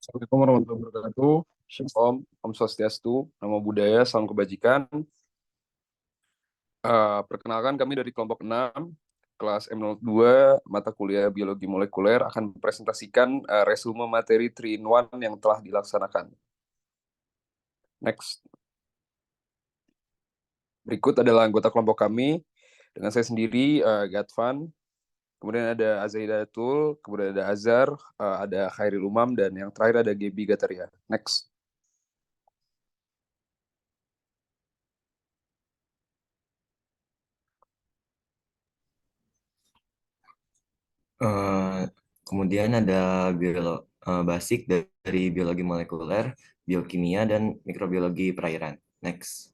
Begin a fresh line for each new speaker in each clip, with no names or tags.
Assalamualaikum warahmatullahi wabarakatuh. Shalom, Om Swastiastu, Namo Buddhaya, Salam Kebajikan. Perkenalkan kami dari kelompok 6, kelas M02, mata kuliah Biologi Molekuler akan mempresentasikan resume materi 3-in-1 yang telah dilaksanakan. Next. Berikut adalah anggota kelompok kami, dengan saya sendiri, Gatvan, kemudian ada Azaidatul, kemudian ada Azhar, ada Khairil Umam, dan yang terakhir ada Gebi Gataria. Next.
Eh, Kemudian ada basic dari biologi molekuler, biokimia, dan mikrobiologi perairan. Next.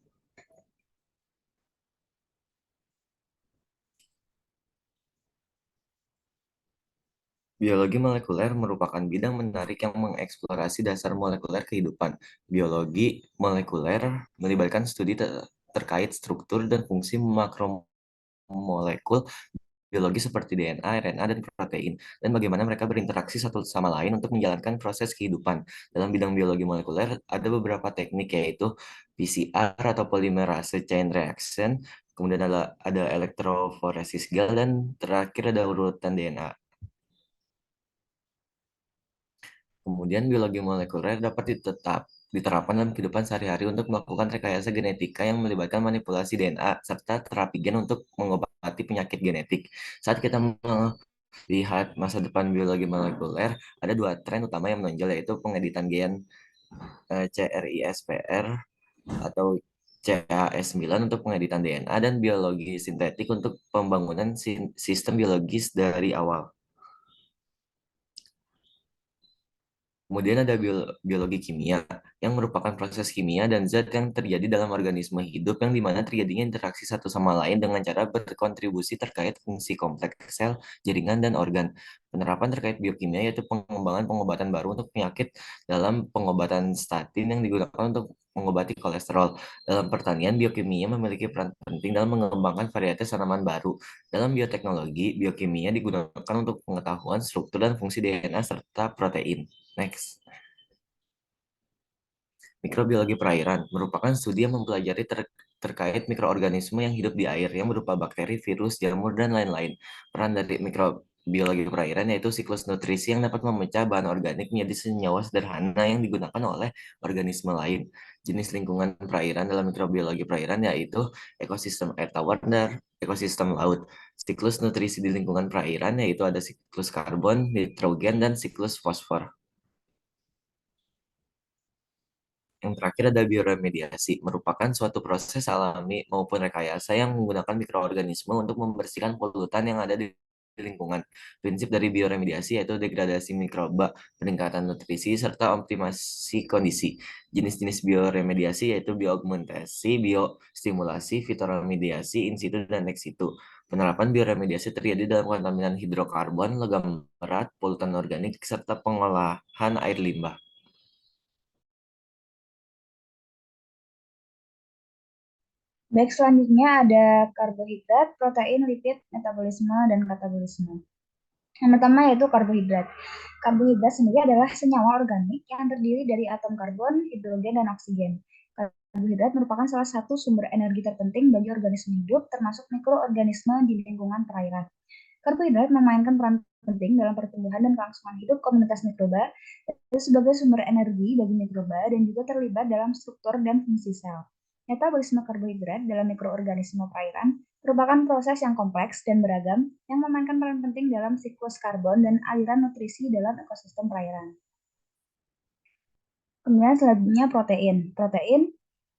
Biologi molekuler merupakan bidang menarik yang mengeksplorasi dasar molekuler kehidupan. Biologi molekuler melibatkan studi terkait struktur dan fungsi makromolekul biologi seperti DNA, RNA, dan protein, dan bagaimana mereka berinteraksi satu sama lain untuk menjalankan proses kehidupan. Dalam bidang biologi molekuler, ada beberapa teknik yaitu PCR atau polymerase chain reaction, kemudian ada elektroforesis gel, dan terakhir ada urutan DNA. Kemudian biologi molekuler dapat diterapkan dalam kehidupan sehari-hari untuk melakukan rekayasa genetika yang melibatkan manipulasi DNA serta terapi gen untuk mengobati penyakit genetik. Saat kita lihat masa depan biologi molekuler, ada dua tren utama yang menonjol, yaitu pengeditan gen CRISPR atau CAS9 untuk pengeditan DNA, dan biologi sintetik untuk pembangunan sistem biologis dari awal. Kemudian ada biologi kimia, yang merupakan proses kimia dan zat yang terjadi dalam organisme hidup yang dimana terjadinya interaksi satu sama lain dengan cara berkontribusi terkait fungsi kompleks sel, jaringan, dan organ. Penerapan terkait biokimia yaitu pengembangan pengobatan baru untuk penyakit dalam pengobatan statin yang digunakan untuk mengobati kolesterol. Dalam pertanian, biokimia memiliki peran penting dalam mengembangkan varietas tanaman baru. Dalam bioteknologi, biokimia digunakan untuk pengetahuan struktur dan fungsi DNA serta protein. Next. Mikrobiologi perairan merupakan studi yang mempelajari terkait mikroorganisme yang hidup di air yang berupa bakteri, virus, jamur, dan lain-lain. Peran dari mikrobiologi perairan yaitu siklus nutrisi yang dapat memecah bahan organik menjadi senyawa sederhana yang digunakan oleh organisme lain. Jenis lingkungan perairan dalam mikrobiologi perairan yaitu ekosistem air tawar dan ekosistem laut. Siklus nutrisi di lingkungan perairan yaitu ada siklus karbon, nitrogen, dan siklus fosfor. Yang terakhir ada bioremediasi, merupakan suatu proses alami maupun rekayasa yang menggunakan mikroorganisme untuk membersihkan polutan yang ada di lingkungan. Prinsip dari bioremediasi yaitu degradasi mikroba, peningkatan nutrisi, serta optimasi kondisi. Jenis-jenis bioremediasi yaitu bioaugmentasi, biostimulasi, fitoremediasi, in situ, dan ex situ. Penerapan bioremediasi terjadi dalam kontaminan hidrokarbon, logam berat, polutan organik, serta pengolahan air limbah.
Baik, selanjutnya ada karbohidrat, protein, lipid, metabolisme, dan katabolisme. Yang pertama yaitu karbohidrat. Karbohidrat sendiri adalah senyawa organik yang terdiri dari atom karbon, hidrogen, dan oksigen. Karbohidrat merupakan salah satu sumber energi terpenting bagi organisme hidup, termasuk mikroorganisme di lingkungan perairan. Karbohidrat memainkan peran penting dalam pertumbuhan dan kelangsungan hidup komunitas mikroba, sebagai sumber energi bagi mikroba dan juga terlibat dalam struktur dan fungsi sel. Metabolisme karbohidrat dalam mikroorganisme perairan merupakan proses yang kompleks dan beragam yang memainkan peran penting dalam siklus karbon dan aliran nutrisi dalam ekosistem perairan. Kemudian selanjutnya protein. Protein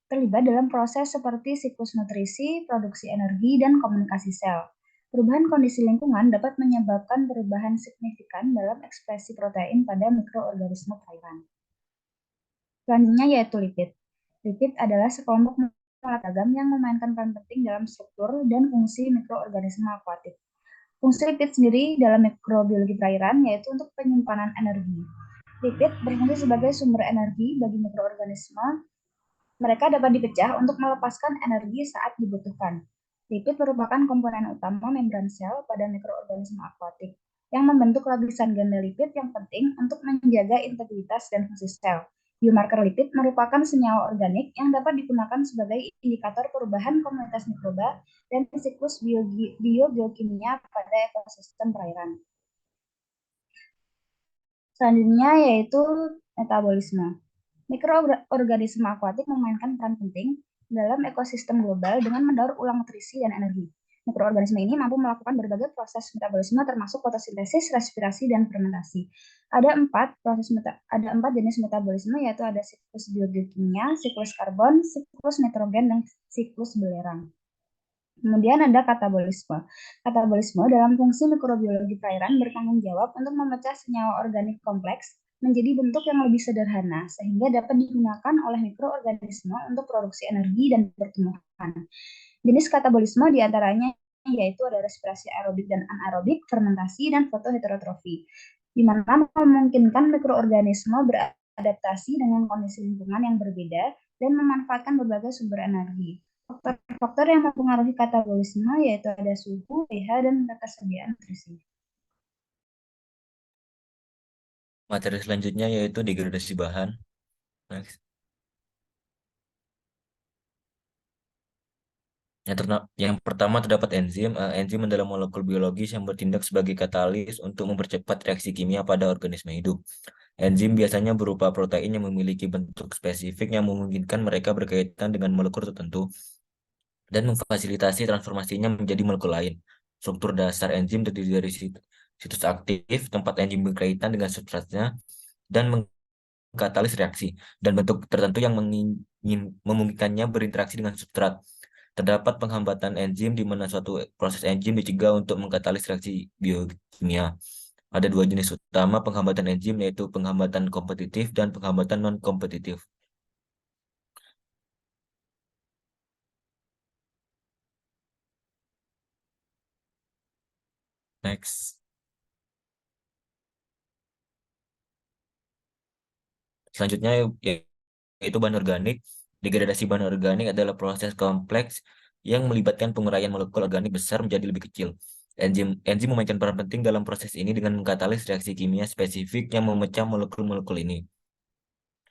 terlibat dalam proses seperti siklus nutrisi, produksi energi, dan komunikasi sel. Perubahan kondisi lingkungan dapat menyebabkan perubahan signifikan dalam ekspresi protein pada mikroorganisme perairan. Selanjutnya yaitu lipid. Lipid adalah sekelompok molekul agam yang memainkan peran penting dalam struktur dan fungsi mikroorganisme akuatik. Fungsi lipid sendiri dalam mikrobiologi perairan yaitu untuk penyimpanan energi. Lipid berfungsi sebagai sumber energi bagi mikroorganisme. Mereka dapat dipecah untuk melepaskan energi saat dibutuhkan. Lipid merupakan komponen utama membran sel pada mikroorganisme akuatik. yang membentuk lapisan ganda lipid yang penting untuk menjaga integritas dan fungsi sel. Biomarker lipid merupakan senyawa organik yang dapat digunakan sebagai indikator perubahan komunitas mikroba dan siklus biogeokimia pada ekosistem perairan. Selanjutnya yaitu metabolisme. Mikroorganisme akuatik memainkan peran penting dalam ekosistem global dengan mendaur ulang nutrisi dan energi. Mikroorganisme ini mampu melakukan berbagai proses metabolisme termasuk fotosintesis, respirasi, dan fermentasi. Ada empat jenis metabolisme, yaitu ada siklus biogeokimia, siklus karbon, siklus nitrogen, dan siklus belerang. Kemudian ada katabolisme. Katabolisme dalam fungsi mikrobiologi perairan bertanggung jawab untuk memecah senyawa organik kompleks menjadi bentuk yang lebih sederhana, sehingga dapat digunakan oleh mikroorganisme untuk produksi energi dan pertumbuhan. Jenis katabolisme diantaranya yaitu ada respirasi aerobik dan anaerobik, fermentasi, dan fotoheterotrofi, di mana memungkinkan mikroorganisme beradaptasi dengan kondisi lingkungan yang berbeda dan memanfaatkan berbagai sumber energi. Faktor-faktor yang mempengaruhi katabolisme yaitu ada suhu, pH, dan ketersediaan nutrisi.
Materi selanjutnya yaitu degradasi bahan. Next. Yang pertama terdapat enzim. Enzim adalah molekul biologis yang bertindak sebagai katalis untuk mempercepat reaksi kimia pada organisme hidup. Enzim biasanya berupa protein yang memiliki bentuk spesifik yang memungkinkan mereka berkaitan dengan molekul tertentu dan memfasilitasi transformasinya menjadi molekul lain. Struktur dasar enzim terdiri dari situs aktif, tempat enzim berkaitan dengan substratnya, dan mengkatalis reaksi, dan bentuk tertentu yang memungkinkannya berinteraksi dengan substrat. Terdapat penghambatan enzim di mana suatu proses enzim dicegah untuk mengkatalis reaksi biokimia. Ada dua jenis utama penghambatan enzim, yaitu penghambatan kompetitif dan penghambatan non-kompetitif. Next. Selanjutnya yaitu bahan organik. Degradasi bahan organik adalah proses kompleks yang melibatkan penguraian molekul organik besar menjadi lebih kecil. Enzim memainkan peran penting dalam proses ini dengan mengkatalis reaksi kimia spesifik yang memecah molekul-molekul ini.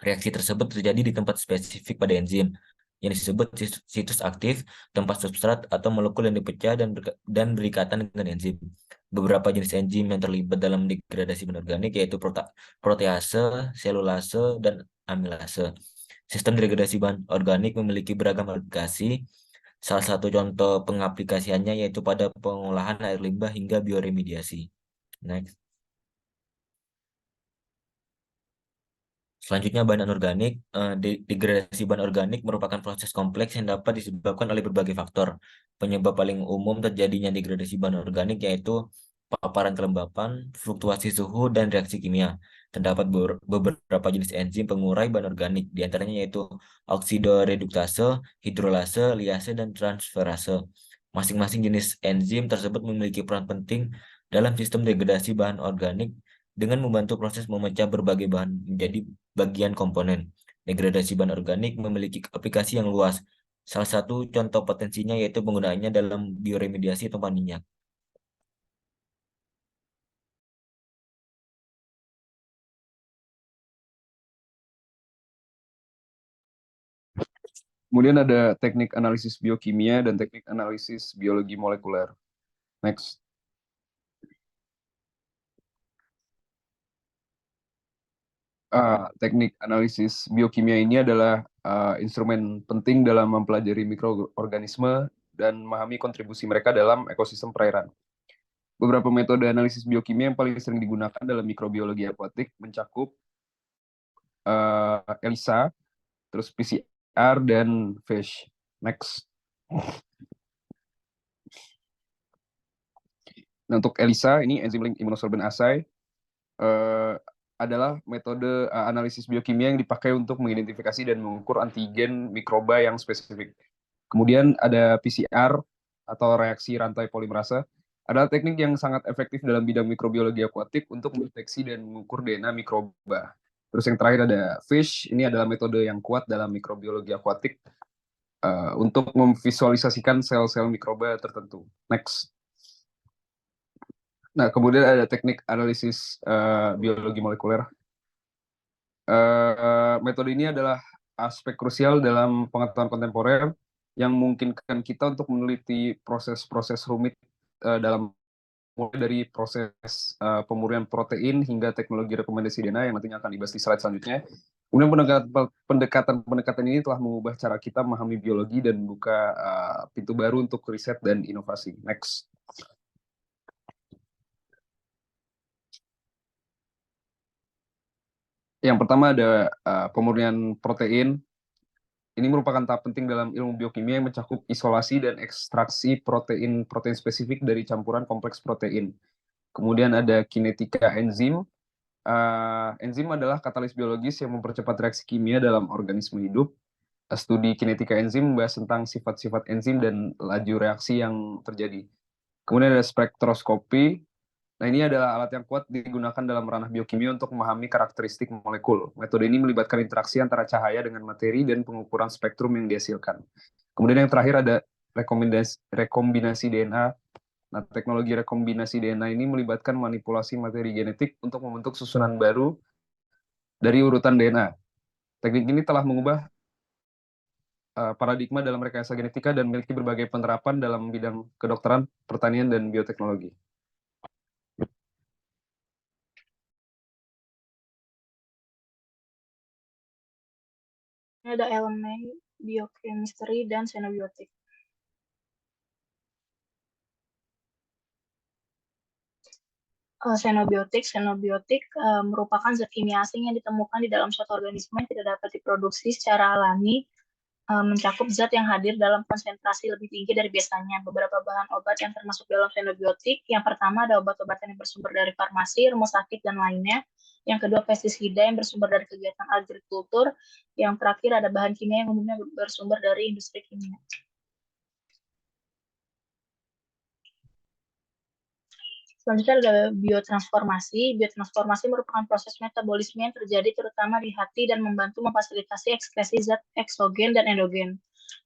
Reaksi tersebut terjadi di tempat spesifik pada enzim, yang disebut situs aktif, tempat substrat, atau molekul yang dipecah dan berikatan dengan enzim. Beberapa jenis enzim yang terlibat dalam degradasi organik yaitu protease, selulase, dan amilase. Sistem degradasi bahan organik memiliki beragam aplikasi. Salah satu contoh pengaplikasiannya yaitu pada pengolahan air limbah hingga bioremediasi. Next. Selanjutnya bahan anorganik. Degradasi bahan organik merupakan proses kompleks yang dapat disebabkan oleh berbagai faktor. Penyebab paling umum terjadinya degradasi bahan organik yaitu paparan kelembapan, fluktuasi suhu, dan reaksi kimia. Terdapat beberapa jenis enzim pengurai bahan organik, diantaranya yaitu oksidoreduktase, hidrolase, liase, dan transferase. Masing-masing jenis enzim tersebut memiliki peran penting dalam sistem degradasi bahan organik dengan membantu proses memecah berbagai bahan menjadi bagian komponen. Degradasi bahan organik memiliki aplikasi yang luas. Salah satu contoh potensinya yaitu penggunaannya dalam bioremediasi tumpahan minyak.
Kemudian ada teknik analisis biokimia dan teknik analisis biologi molekuler. Next. Teknik analisis biokimia ini adalah instrumen penting dalam mempelajari mikroorganisme dan memahami kontribusi mereka dalam ekosistem perairan. Beberapa metode analisis biokimia yang paling sering digunakan dalam mikrobiologi akuatik mencakup ELISA, terus PCR, dan FISH. Next. Nah, untuk ELISA, ini Enzyme Linked Immunosorbent Assay, adalah metode analisis biokimia yang dipakai untuk mengidentifikasi dan mengukur antigen mikroba yang spesifik. Kemudian ada PCR atau reaksi rantai polimerase, adalah teknik yang sangat efektif dalam bidang mikrobiologi akuatik untuk mendeteksi dan mengukur DNA mikroba. Terus yang terakhir ada FISH, ini adalah metode yang kuat dalam mikrobiologi akuatik untuk memvisualisasikan sel-sel mikroba tertentu. Next. Nah, kemudian ada teknik analisis biologi molekuler. Metode ini adalah aspek krusial dalam pengetahuan kontemporer yang memungkinkan kita untuk meneliti proses-proses rumit dalam mulai dari proses pemurnian protein hingga teknologi rekomendasi DNA yang nantinya akan dibahas di slide selanjutnya. Kemudian pendekatan ini telah mengubah cara kita memahami biologi dan membuka pintu baru untuk riset dan inovasi. Next. Yang pertama ada pemurnian protein. Ini merupakan tahap penting dalam ilmu biokimia yang mencakup isolasi dan ekstraksi protein spesifik dari campuran kompleks protein. Kemudian ada kinetika enzim. Enzim adalah katalis biologis yang mempercepat reaksi kimia dalam organisme hidup. Studi kinetika enzim membahas tentang sifat-sifat enzim dan laju reaksi yang terjadi. Kemudian ada spektroskopi. Nah, ini adalah alat yang kuat digunakan dalam ranah biokimia untuk memahami karakteristik molekul. Metode ini melibatkan interaksi antara cahaya dengan materi dan pengukuran spektrum yang dihasilkan. Kemudian yang terakhir ada rekombinasi DNA. Nah, teknologi rekombinasi DNA ini melibatkan manipulasi materi genetik untuk membentuk susunan baru dari urutan DNA. Teknik ini telah mengubah paradigma dalam rekayasa genetika dan memiliki berbagai penerapan dalam bidang kedokteran, pertanian, dan bioteknologi.
Ada elemen biochemistry dan xenobiotik. Xenobiotik merupakan zat kimia asing yang ditemukan di dalam suatu organisme yang tidak dapat diproduksi secara alami, mencakup zat yang hadir dalam konsentrasi lebih tinggi dari biasanya. Beberapa bahan obat yang termasuk dalam xenobiotik, yang pertama ada obat-obatan yang bersumber dari farmasi, rumah sakit, dan lainnya. Yang kedua, pestisida yang bersumber dari kegiatan agrikultur. Yang terakhir ada bahan kimia yang umumnya bersumber dari industri kimia. Selanjutnya ada biotransformasi. Biotransformasi merupakan proses metabolisme yang terjadi terutama di hati dan membantu memfasilitasi ekskresi zat eksogen dan endogen.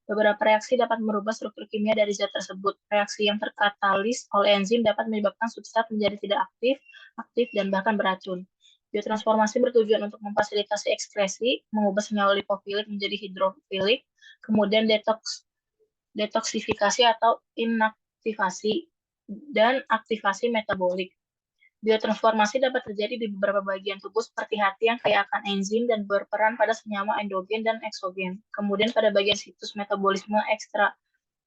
Beberapa reaksi dapat merubah struktur kimia dari zat tersebut. Reaksi yang terkatalis oleh enzim dapat menyebabkan substrat menjadi tidak aktif, aktif, dan bahkan beracun. Biotransformasi bertujuan untuk memfasilitasi ekskresi, mengubah senyawa lipofilik menjadi hidrofilik, kemudian detoksifikasi atau inaktivasi, dan aktivasi metabolik. Biotransformasi dapat terjadi di beberapa bagian tubuh seperti hati yang kaya akan enzim dan berperan pada senyawa endogen dan eksogen. Kemudian pada bagian situs metabolisme ekstra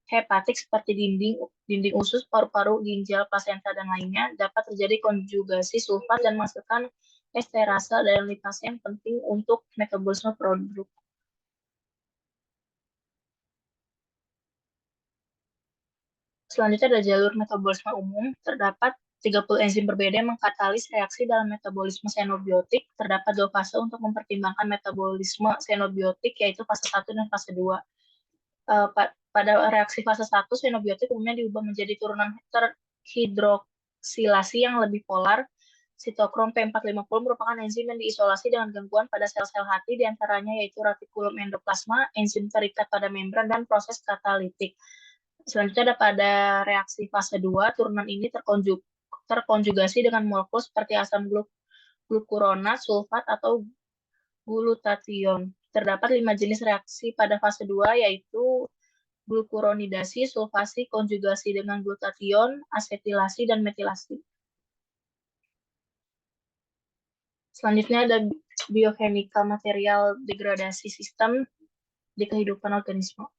hepatik seperti dinding usus, paru-paru, ginjal, plasenta, dan lainnya dapat terjadi konjugasi sulfat dan menghasilkan esterase dan lipase yang penting untuk metabolisme produk. Selanjutnya ada jalur metabolisme umum. Terdapat 30 enzim berbeda yang mengkatalis reaksi dalam metabolisme xenobiotik. Terdapat 2 fase untuk mempertimbangkan metabolisme xenobiotik, yaitu fase 1 dan fase 2. Pada reaksi fase 1, xenobiotik umumnya diubah menjadi turunan terhidroksilasi yang lebih polar. Sitokrom P450 merupakan enzim yang diisolasi dengan gangguan pada sel-sel hati, diantaranya yaitu retikulum endoplasma, enzim terikat pada membran, dan proses katalitik. Selanjutnya ada pada reaksi fase 2, turunan ini terkonjugasi dengan molekul seperti asam glukuronat, sulfat, atau glutathione. Terdapat 5 jenis reaksi pada fase 2, yaitu glukuronidasi, sulfasi, konjugasi dengan glutathione, asetilasi, dan metilasi. Selanjutnya ada biochemical material degradasi sistem di kehidupan organisme.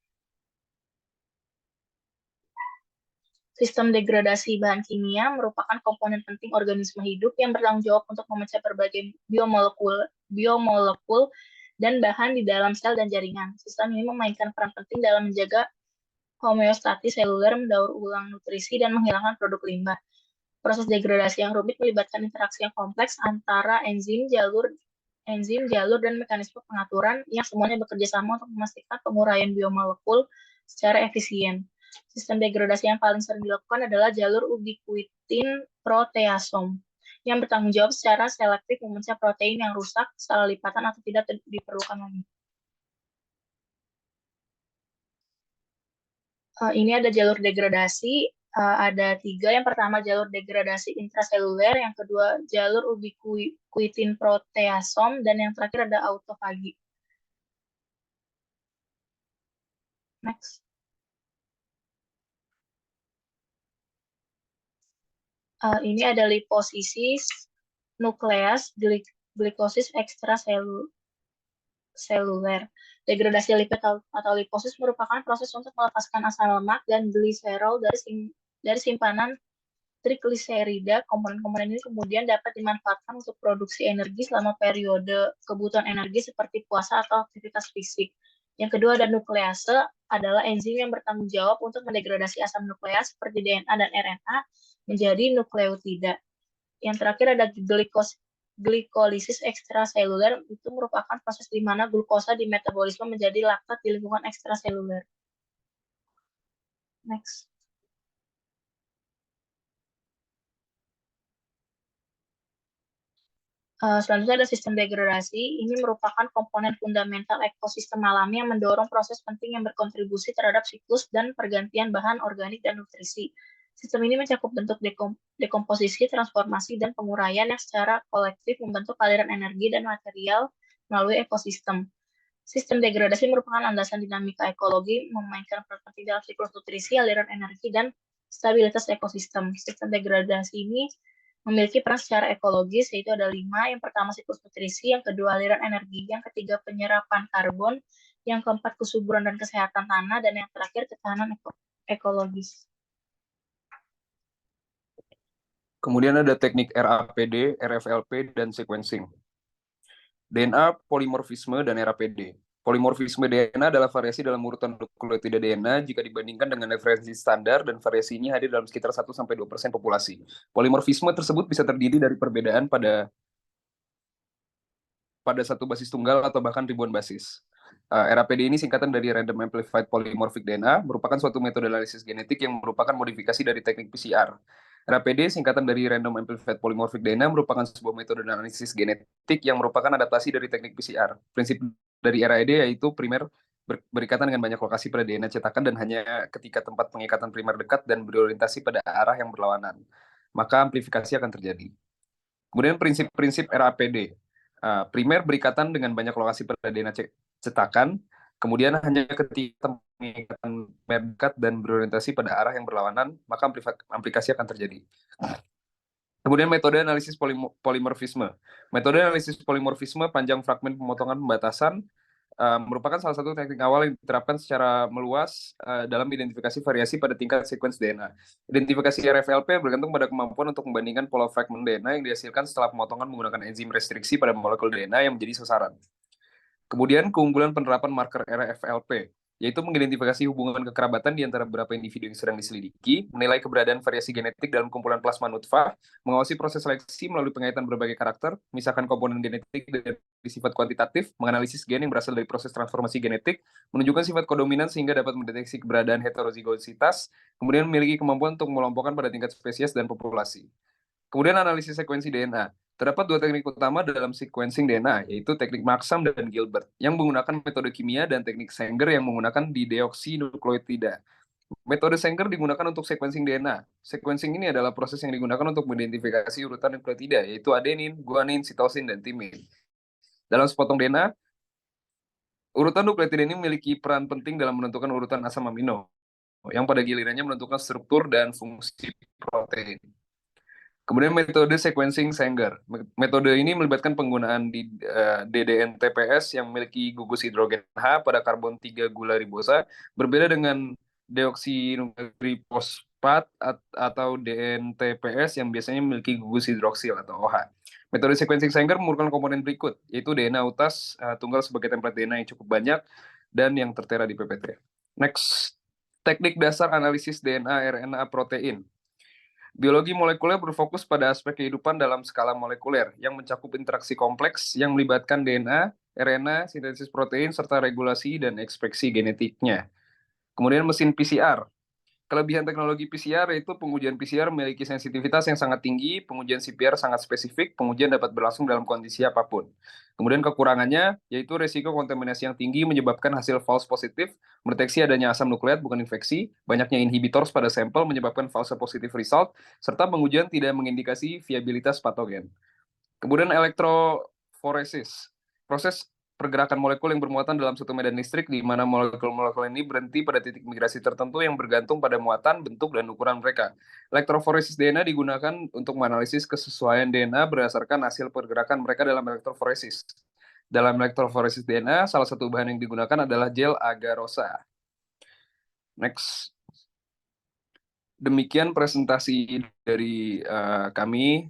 Sistem degradasi bahan kimia merupakan komponen penting organisme hidup yang bertanggung jawab untuk memecah berbagai biomolekul dan bahan di dalam sel dan jaringan. Sistem ini memainkan peran penting dalam menjaga homeostatis seluler, mendaur ulang nutrisi, dan menghilangkan produk limbah. Proses degradasi yang rumit melibatkan interaksi yang kompleks antara enzim, jalur, dan mekanisme pengaturan yang semuanya bekerja sama untuk memastikan penguraian biomolekul secara efisien. Sistem degradasi yang paling sering dilakukan adalah jalur ubiquitin proteasom, yang bertanggung jawab secara selektif memecah protein yang rusak, salah lipatan, atau tidak diperlukan lagi. Ini ada jalur degradasi. ada 3. Yang pertama jalur degradasi intraseluler, yang kedua jalur ubiquitin proteasom, dan yang terakhir ada autofagi. Next. Ini ada liposisis, nukleas, glikosis ekstraseluler. Degradasi lipid atau liposis merupakan proses untuk melepaskan asam lemak dan gliserol dari simpanan trigliserida. Komponen-komponen ini kemudian dapat dimanfaatkan untuk produksi energi selama periode kebutuhan energi seperti puasa atau aktivitas fisik. Yang kedua ada nuklease, adalah enzim yang bertanggung jawab untuk mendegradasi asam nukleas seperti DNA dan RNA menjadi nukleotida. Yang terakhir ada glikolisis ekstraseluler, itu merupakan proses di mana glukosa dimetabolisme menjadi laktat di lingkungan ekstraseluler. Next. Selanjutnya ada sistem degradasi. Ini merupakan komponen fundamental ekosistem alami yang mendorong proses penting yang berkontribusi terhadap siklus dan pergantian bahan organik dan nutrisi. Sistem ini mencakup bentuk dekomposisi, transformasi, dan penguraian yang secara kolektif membentuk aliran energi dan material melalui ekosistem. Sistem degradasi merupakan landasan dinamika ekologi, memainkan peran penting dalam siklus nutrisi, aliran energi, dan stabilitas ekosistem. Sistem degradasi ini memiliki peran secara ekologis, yaitu ada 5. Yang pertama siklus nutrisi, yang kedua aliran energi, yang ketiga penyerapan karbon, yang keempat kesuburan dan kesehatan tanah, dan yang terakhir ketahanan ekologis.
Kemudian ada teknik RAPD, RFLP, dan sequencing. DNA, polimorfisme, dan RAPD. Polimorfisme DNA adalah variasi dalam urutan nukleotida DNA jika dibandingkan dengan referensi standar, dan variasi ini hadir dalam sekitar 1-2% populasi. Polimorfisme tersebut bisa terdiri dari perbedaan pada satu basis tunggal atau bahkan ribuan basis. RAPD ini singkatan dari Random Amplified Polymorphic DNA, merupakan suatu metode analisis genetik yang merupakan modifikasi dari teknik PCR. RAPD singkatan dari Random Amplified Polymorphic DNA merupakan sebuah metode analisis genetik yang merupakan adaptasi dari teknik PCR. Prinsip dari RAPD yaitu primer berikatan dengan banyak lokasi pada DNA cetakan dan hanya ketika tempat pengikatan primer dekat dan berorientasi pada arah yang berlawanan, maka amplifikasi akan terjadi. Kemudian prinsip-prinsip RAPD. Primer berikatan dengan banyak lokasi pada DNA cetakan, kemudian hanya ketika pengikatan primer dekat dan berorientasi pada arah yang berlawanan, maka amplifikasi akan terjadi. Kemudian metode analisis polimorfisme. Metode analisis polimorfisme panjang fragmen pemotongan pembatasan merupakan salah satu teknik awal yang diterapkan secara meluas dalam identifikasi variasi pada tingkat sequence DNA. Identifikasi RFLP bergantung pada kemampuan untuk membandingkan pola fragmen DNA yang dihasilkan setelah pemotongan menggunakan enzim restriksi pada molekul DNA yang menjadi sasaran. Kemudian keunggulan penerapan marker RFLP, yaitu mengidentifikasi hubungan kekerabatan di antara beberapa individu yang sedang diselidiki, menilai keberadaan variasi genetik dalam kumpulan plasma nutfah, mengawasi proses seleksi melalui pengaitan berbagai karakter, memisahkan komponen genetik dari sifat kuantitatif, menganalisis gen yang berasal dari proses transformasi genetik, menunjukkan sifat kodominan sehingga dapat mendeteksi keberadaan heterozigositas, kemudian memiliki kemampuan untuk mengelompokkan pada tingkat spesies dan populasi. Kemudian analisis sekuensi DNA. Terdapat 2 teknik utama dalam sequencing DNA, yaitu teknik Marksham dan Gilbert, yang menggunakan metode kimia, dan teknik Sanger yang menggunakan dideoksinukleotida. Metode Sanger digunakan untuk sequencing DNA. Sequencing ini adalah proses yang digunakan untuk mengidentifikasi urutan nukleotida, yaitu adenin, guanin, sitosin, dan timin. Dalam sepotong DNA, urutan nukleotida ini memiliki peran penting dalam menentukan urutan asam amino, yang pada gilirannya menentukan struktur dan fungsi protein. Kemudian metode sequencing Sanger. Metode ini melibatkan penggunaan DDN-TPS yang memiliki gugus hidrogen H pada karbon 3 gula ribosa, berbeda dengan deoksiribosfat atau DN-TPS yang biasanya memiliki gugus hidroksil atau OH. Metode sequencing Sanger memerlukan komponen berikut, yaitu DNA utas tunggal sebagai template DNA yang cukup banyak dan yang tertera di PPT. Next, teknik dasar analisis DNA RNA protein. Biologi molekuler berfokus pada aspek kehidupan dalam skala molekuler yang mencakup interaksi kompleks yang melibatkan DNA, RNA, sintesis protein, serta regulasi dan ekspresi genetiknya. Kemudian mesin PCR. Kelebihan teknologi PCR yaitu pengujian PCR memiliki sensitivitas yang sangat tinggi, pengujian CPR sangat spesifik, pengujian dapat berlangsung dalam kondisi apapun. Kemudian kekurangannya yaitu resiko kontaminasi yang tinggi menyebabkan hasil false positif, mendeteksi adanya asam nukleat bukan infeksi, banyaknya inhibitors pada sampel menyebabkan false positive result, serta pengujian tidak mengindikasi viabilitas patogen. Kemudian elektroforesis, proses pergerakan molekul yang bermuatan dalam satu medan listrik di mana molekul-molekul ini berhenti pada titik migrasi tertentu yang bergantung pada muatan, bentuk, dan ukuran mereka. Elektroforesis DNA digunakan untuk menganalisis kesesuaian DNA berdasarkan hasil pergerakan mereka dalam elektroforesis. Dalam elektroforesis DNA, salah satu bahan yang digunakan adalah gel agarosa. Next. Demikian presentasi dari kami,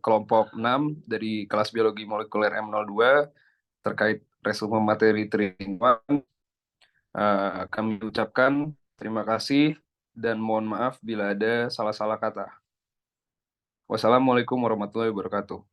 kelompok 6 dari kelas biologi molekuler M02 terkait resume materi 3-in-1. Kami ucapkan terima kasih dan mohon maaf bila ada salah-salah kata. Wassalamualaikum warahmatullahi wabarakatuh.